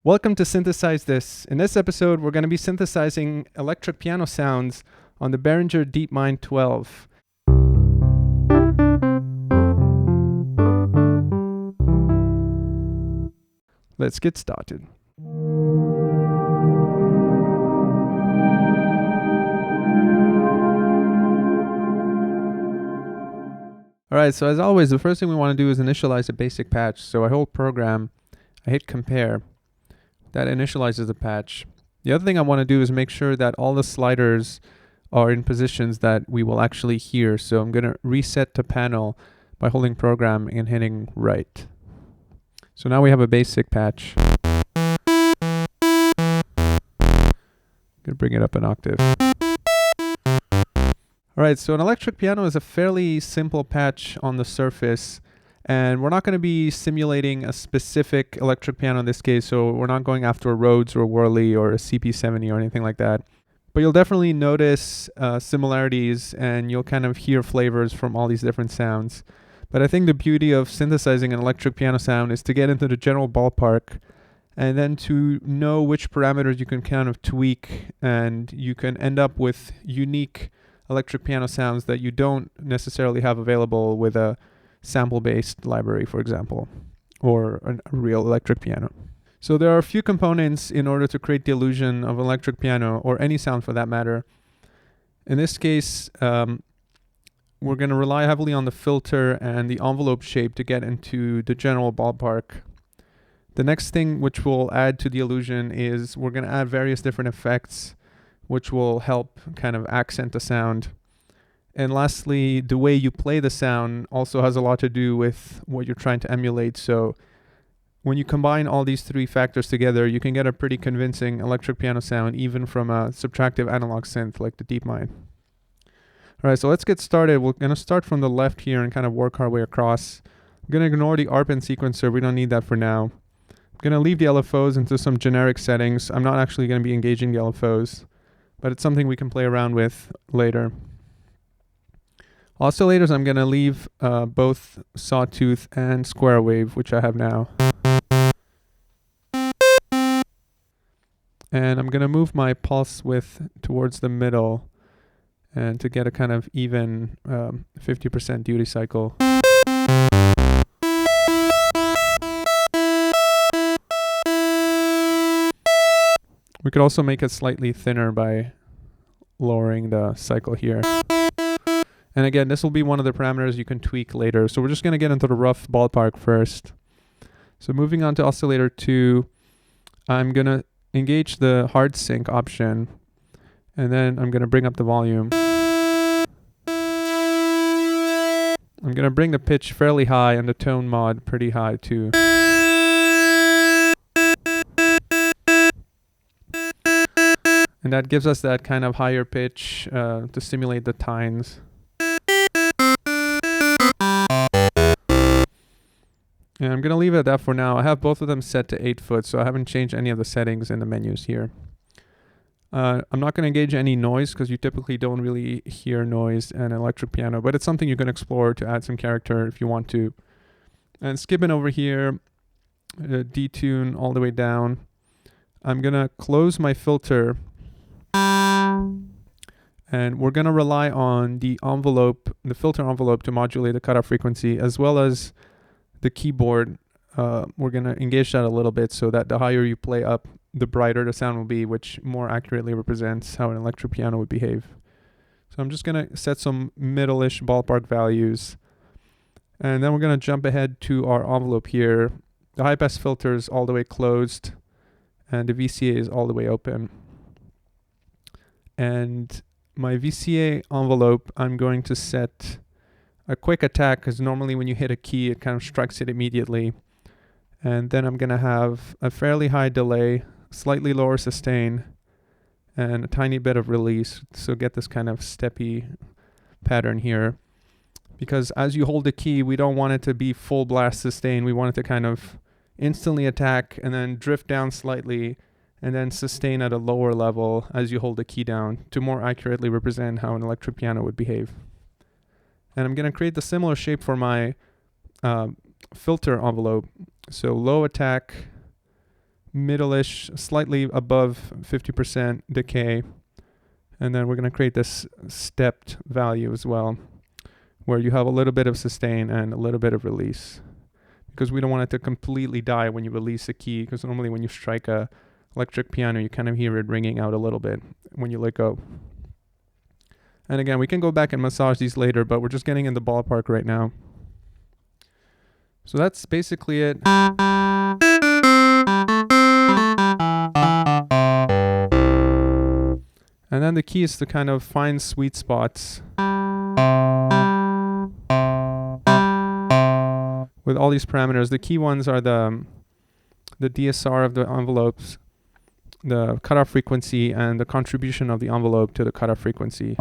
Welcome to Synthesize This. In this episode, we're going to be synthesizing electric piano sounds on the Behringer Deepmind 12. Let's get started. Alright, so as always, the first thing we want to do is initialize a basic patch. So I hold program, I hit compare. That initializes the patch. The other thing I want to do is make sure that all the sliders are in positions that we will actually hear. So I'm going to reset to panel by holding program and hitting right. So now we have a basic patch. I'm going to bring it up an octave. Alright, so an electric piano is a fairly simple patch on the surface. And we're not going to be simulating a specific electric piano in this case, so we're not going after a Rhodes or a wurly or a CP70 or anything like that. But you'll definitely notice similarities, and you'll kind of hear flavors from all these different sounds. But I think the beauty of synthesizing an electric piano sound is to get into the general ballpark, and then to know which parameters you can kind of tweak, and you can end up with unique electric piano sounds that you don't necessarily have available with a sample-based library, for example, or a real electric piano. So there are a few components in order to create the illusion of an electric piano, or any sound for that matter. In this case, we're going to rely heavily on the filter and the envelope shape to get into the general ballpark. The next thing which we'll add to the illusion is we're going to add various different effects which will help kind of accent the sound. And lastly, the way you play the sound also has a lot to do with what you're trying to emulate. So when you combine all these three factors together, you can get a pretty convincing electric piano sound, even from a subtractive analog synth like the Deepmind. All right, so let's get started. We're going to start from the left here and kind of work our way across. I'm going to ignore the ARP and sequencer. We don't need that for now. I'm going to leave the LFOs into some generic settings. I'm not actually going to be engaging the LFOs, but it's something we can play around with later. Oscillators, I'm going to leave both sawtooth and square wave, which I have now. And I'm going to move my pulse width towards the middle and to get a kind of even 50% duty cycle. We could also make it slightly thinner by lowering the cycle here. And again, this will be one of the parameters you can tweak later. So we're just going to get into the rough ballpark first. So moving on to oscillator 2, I'm going to engage the hard sync option. And then I'm going to bring up the volume. I'm going to bring the pitch fairly high and the tone mod pretty high too. And that gives us that kind of higher pitch to simulate the tines. And I'm going to leave it at that for now. I have both of them set to 8 foot, so I haven't changed any of the settings in the menus here. I'm not going to engage any noise because you typically don't really hear noise in an electric piano, but it's something you can explore to add some character if you want to. And skipping over here, detune all the way down. I'm going to close my filter, and we're going to rely on the envelope, the filter envelope, to modulate the cutoff frequency, as well as the keyboard. We're going to engage that a little bit so that the higher you play up, the brighter the sound will be, which more accurately represents how an electric piano would behave. So I'm just going to set some middle-ish ballpark values. And then we're going to jump ahead to our envelope here. The high-pass filter is all the way closed, and the VCA is all the way open. And my VCA envelope, I'm going to set a quick attack, because normally when you hit a key, it kind of strikes it immediately. And then I'm going to have a fairly high delay, slightly lower sustain, and a tiny bit of release. So get this kind of steppy pattern here. Because as you hold the key, we don't want it to be full blast sustain. We want it to kind of instantly attack and then drift down slightly and then sustain at a lower level as you hold the key down to more accurately represent how an electric piano would behave. And I'm going to create the similar shape for my filter envelope. So low attack, middle-ish, slightly above 50% decay. And then we're going to create this stepped value as well, where you have a little bit of sustain and a little bit of release. Because we don't want it to completely die when you release a key, because normally when you strike a electric piano, you kind of hear it ringing out a little bit when you let go. And again, we can go back and massage these later, but we're just getting in the ballpark right now. So that's basically it. And then the key is to kind of find sweet spots with all these parameters. The key ones are the DSR of the envelopes, the cutoff frequency, and the contribution of the envelope to the cutoff frequency.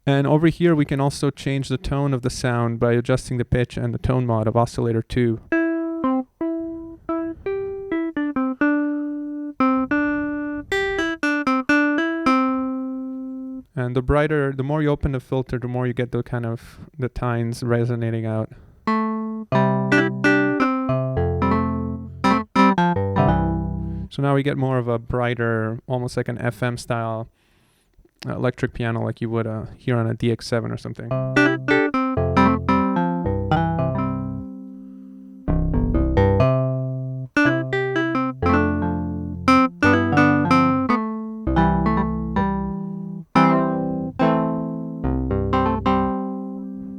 And over here we can also change the tone of the sound by adjusting the pitch and the tone mod of oscillator 2. And the more you open the filter, the more you get the kind of the tines resonating out. So now we get more of a brighter, almost like an FM style electric piano, like you would hear on a DX7 or something.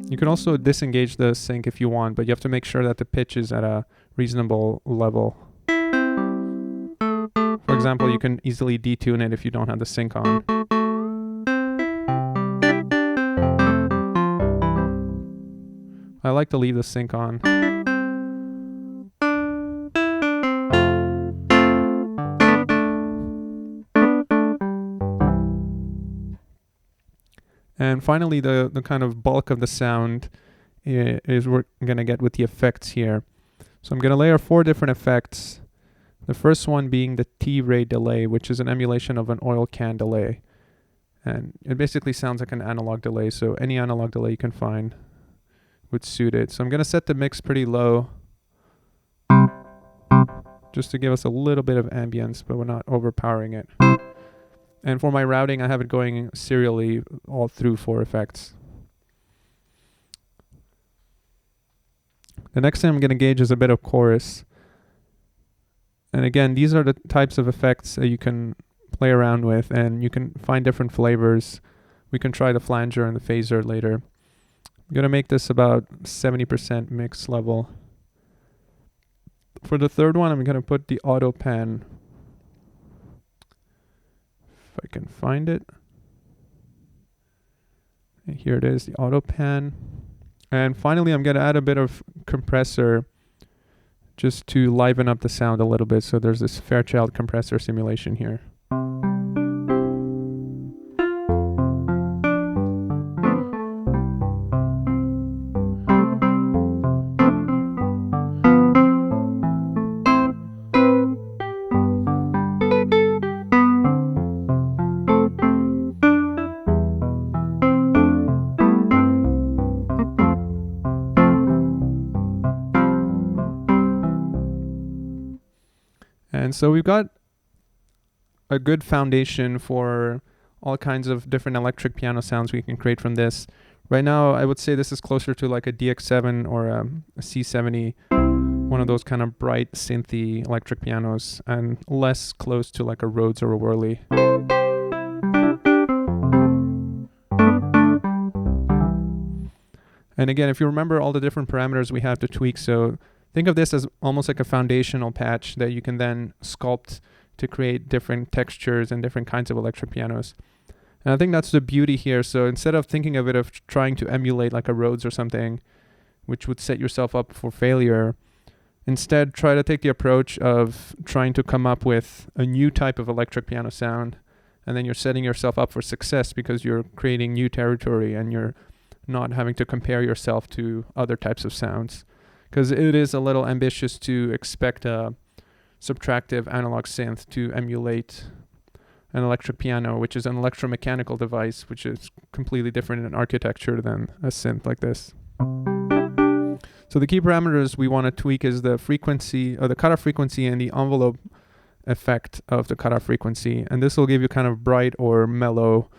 You can also disengage the sync if you want, but you have to make sure that the pitch is at a reasonable level. For example, you can easily detune it if you don't have the sync on. I like to leave the sync on. And finally, the kind of bulk of the sound is we're going to get with the effects here. So I'm going to layer 4 different effects. The first one being the T-ray delay, which is an emulation of an oil can delay. And it basically sounds like an analog delay, so any analog delay you can find would suit it. So I'm going to set the mix pretty low, just to give us a little bit of ambience, but we're not overpowering it. And for my routing, I have it going serially all through 4 effects. The next thing I'm going to gauge is a bit of chorus. And again, these are the types of effects that you can play around with, and you can find different flavors. We can try the flanger and the phaser later. I'm going to make this about 70% mix level. For the third one, I'm going to put the auto pan. If I can find it. And here it is, the auto pan. And finally, I'm going to add a bit of compressor just to liven up the sound a little bit. So there's this Fairchild compressor simulation here. And so we've got a good foundation for all kinds of different electric piano sounds we can create from this. Right now, I would say this is closer to like a DX7 or a C70, one of those kind of bright synthy electric pianos, and less close to like a Rhodes or a wurly. And again, if you remember all the different parameters we have to tweak, so think of this as almost like a foundational patch that you can then sculpt to create different textures and different kinds of electric pianos. And I think that's the beauty here. So instead of thinking of it of trying to emulate like a Rhodes or something, which would set yourself up for failure, instead try to take the approach of trying to come up with a new type of electric piano sound. And then you're setting yourself up for success because you're creating new territory and you're not having to compare yourself to other types of sounds. Because it is a little ambitious to expect a subtractive analog synth to emulate an electric piano, which is an electromechanical device, which is completely different in architecture than a synth like this. So the key parameters we want to tweak is the frequency, or the cutoff frequency, and the envelope effect of the cutoff frequency. And this will give you kind of bright or mellow.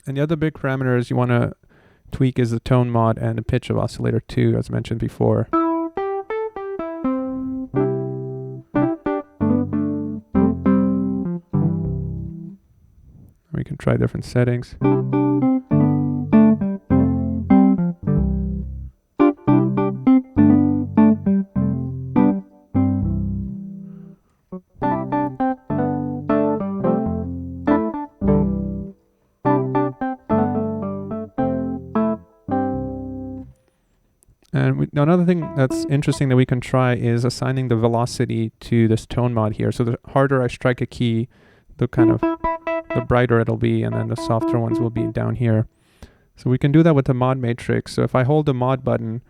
And the other big parameters you want to tweak is the tone mod and the pitch of oscillator 2, as mentioned before. We can try different settings. And another thing that's interesting that we can try is assigning the velocity to this tone mod here. So the harder I strike a key, the brighter it'll be, and then the softer ones will be down here. So we can do that with the mod matrix. So if I hold the mod button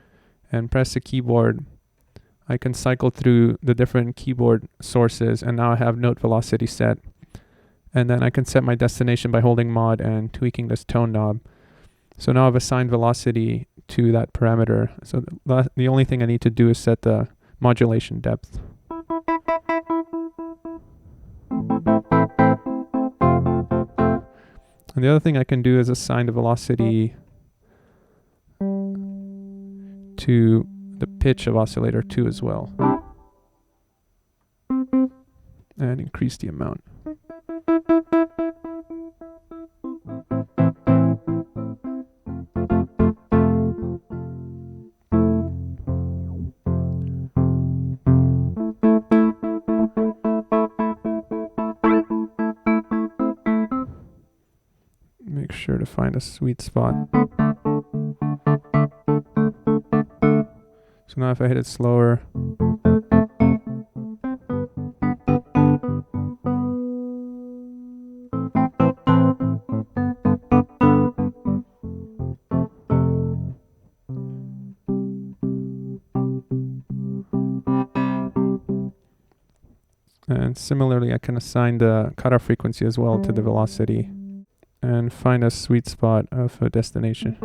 and press the keyboard, I can cycle through the different keyboard sources, and now I have note velocity set. And then I can set my destination by holding mod and tweaking this tone knob. So now I've assigned velocity to that parameter. So the only thing I need to do is set the modulation depth. And the other thing I can do is assign the velocity to the pitch of oscillator 2 as well. And increase the amount. Make sure to find a sweet spot. So now if I hit it slower, and similarly I can assign the cutoff frequency as well to the velocity and find a sweet spot of a destination.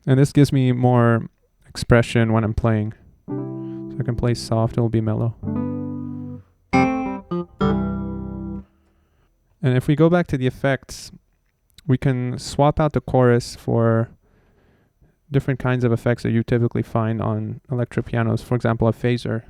And this gives me more expression when I'm playing. So I can play soft, it'll be mellow. And if we go back to the effects, we can swap out the chorus for different kinds of effects that you typically find on electric pianos. For example, a phaser.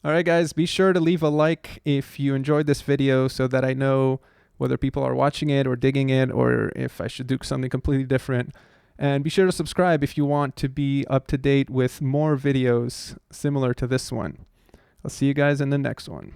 All right, guys, be sure to leave a like if you enjoyed this video so that I know whether people are watching it or digging it or if I should do something completely different. And be sure to subscribe if you want to be up to date with more videos similar to this one. I'll see you guys in the next one.